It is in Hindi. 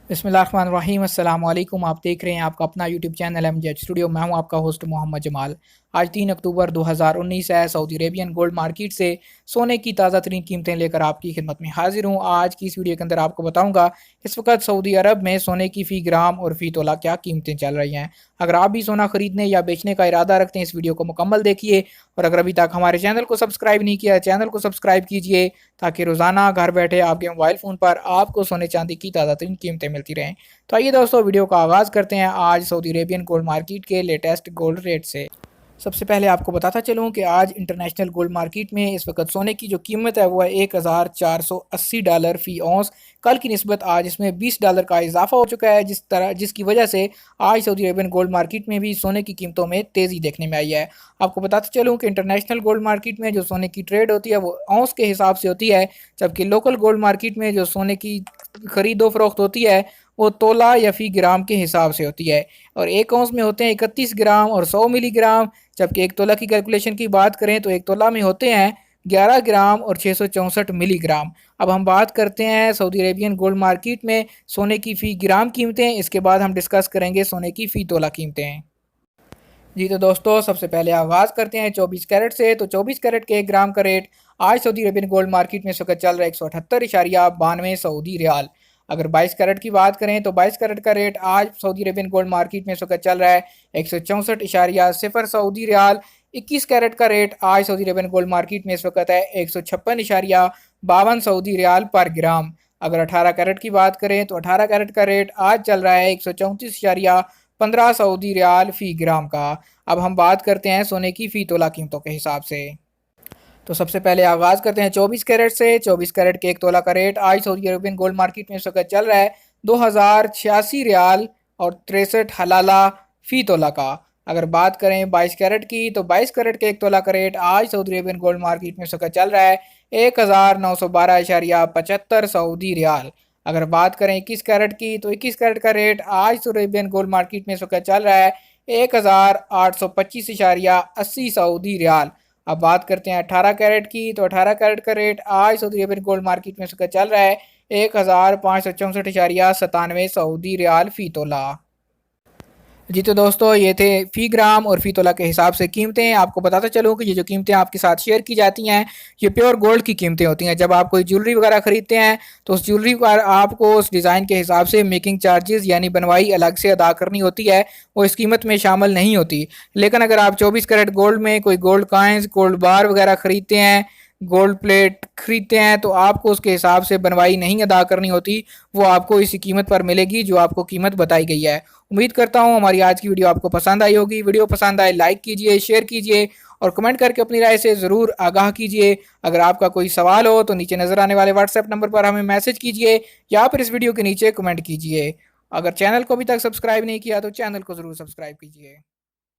बिस्मिल्लाहिर्रहमानिर्रहीम अस्सलाम वालेकुम। आप देख रहे हैं आपका अपना यूट्यूब चैनल एमजेड स्टूडियो। मैं हूं आपका होस्ट मोहम्मद जमाल। आज 3 अक्टूबर 2019 है। सऊदी अरेबियन गोल्ड मार्केट से सोने की ताज़ा तरीन कीमतें लेकर आपकी खिदमत में हाजिर हूं। आज की इस वीडियो के अंदर आपको बताऊंगा इस वक्त सऊदी अरब में सोने की फ़ी ग्राम और फ़ी तोला क्या कीमतें चल रही हैं। अगर आप भी सोना खरीदने या बेचने का इरादा रखते हैं, इस वीडियो को मुकम्मल देखिए। और अगर अभी तक हमारे चैनल को सब्सक्राइब नहीं किया, चैनल को सब्सक्राइब कीजिए ताकि रोज़ाना घर बैठे आपके मोबाइल फ़ोन पर आपको सोने चांदी की ताज़ा तरीन कीमतें मिलती रहें। तो आइए दोस्तों, वीडियो का आगाज़ करते हैं आज सऊदी अरेबियन गोल्ड मार्केट के लेटेस्ट गोल्ड रेट से। सबसे पहले आपको बताता चलूँ कि आज इंटरनेशनल गोल्ड मार्केट में इस वक्त सोने की जो कीमत है वो है $1480 फ़ी औंस। कल की निस्बत आज इसमें $20 का इजाफा हो चुका है, जिसकी वजह से आज सऊदी अरेबियन गोल्ड मार्केट में भी सोने की कीमतों में तेज़ी देखने में आई है। आपको बताते चलूँ कि इंटरनेशनल गोल्ड मार्केट में जो सोने की ट्रेड होती है वो औंस के हिसाब से होती है, जबकि लोकल गोल्ड मार्केट में जो सोने की खरीदो फरोख्त होती है वो तोला या फ़ी ग्राम के हिसाब से होती है। और एक औंस में होते हैं 31 ग्राम और 100 मिलीग्राम, जबकि एक तोला की कैलकुलेशन की बात करें तो एक तोला में होते हैं 11 ग्राम और 664 मिलीग्राम। अब हम बात करते हैं सऊदी अरेबियन गोल्ड मार्केट में सोने की फ़ी ग्राम कीमतें, इसके बाद हम डिस्कस करेंगे सोने की फ़ी तोला कीमतें। जी तो दोस्तों, सबसे पहले आगाज़ करते हैं 24 कैरेट से। तो 24 कैरेट के 1 ग्राम का रेट आज सऊदी अरेबियन गोल्ड मार्केट में इस वक्त चल रहा है 178.92 सऊदी रियाल। अगर 22 कैरेट की बात करें तो 22 कैरेट का रेट आज सऊदी अरेबियन गोल्ड मार्केट में इस वक्त चल रहा है 164.0 सऊदी रियाल। 21 कैरेट का रेट आज सऊदी अरेबियन गोल्ड मार्केट में इस वक्त है 156.52 सऊदी रियाल पर ग्राम। अगर 18 कैरेट की बात करें तो 18 कैरेट का रेट आज चल रहा है 134.15 सऊदी रियाल फ़ी ग्राम का। अब हम बात करते हैं सोने की फ़ी तोला कीमतों के हिसाब से। तो सबसे पहले आगाज़ करते हैं 24 कैरेट से। 24 कैरेट के 1 तोला का रेट आज सऊदी अरेबियन गोल्ड मार्केट में इस वक्त चल रहा है 2086 रियाल और 63 हलाला फ़ी तोला का। अगर बात करें 22 कैरेट की तो 22 कैरेट के 1 तोला का रेट आज सऊदी अरेबियन गोल्ड मार्केट में इस वक्त चल रहा है 1912.75 सऊदी रियाल। अगर बात करें 21 कैरेट की तो 21 कैरेट का रेट आज सऊदी अरेबियन गोल्ड मार्केट में इस वक्त चल रहा है 1825.80 सऊदी रियाल। अब बात करते हैं 18 कैरेट की तो 18 कैरेट का रेट आज सऊदी अरेबियन गोल्ड मार्केट में इस वक्त चल रहा है 1564.97 सऊदी रियाल फ़ी तोला। जी तो दोस्तों, ये थे फ़ी ग्राम और फ़ी तोला के हिसाब से कीमतें। आपको बताता चलूँ कि ये जो कीमतें आपके साथ शेयर की जाती हैं ये प्योर गोल्ड की कीमतें होती हैं। जब आप कोई ज्वेलरी वगैरह खरीदते हैं तो उस ज्वेलरी पर आपको उस डिज़ाइन के हिसाब से मेकिंग चार्जेस यानी बनवाई अलग से अदा करनी होती है, वो इस कीमत में शामिल नहीं होती। लेकिन अगर आप 24 कैरेट गोल्ड में कोई गोल्ड कॉइन्स, गोल्ड बार वगैरह खरीदते हैं, गोल्ड प्लेट खरीदते हैं तो आपको उसके हिसाब से बनवाई नहीं अदा करनी होती, वो आपको इसी कीमत पर मिलेगी जो आपको कीमत बताई गई है। उम्मीद करता हूँ हमारी आज की वीडियो आपको पसंद आई होगी। वीडियो पसंद आए लाइक कीजिए, शेयर कीजिए और कमेंट करके अपनी राय से ज़रूर आगाह कीजिए। अगर आपका कोई सवाल हो तो नीचे नज़र आने वाले व्हाट्सएप नंबर पर हमें मैसेज कीजिए या फिर इस वीडियो के नीचे कमेंट कीजिए। अगर चैनल को अभी तक सब्सक्राइब नहीं किया तो चैनल को ज़रूर सब्सक्राइब कीजिए।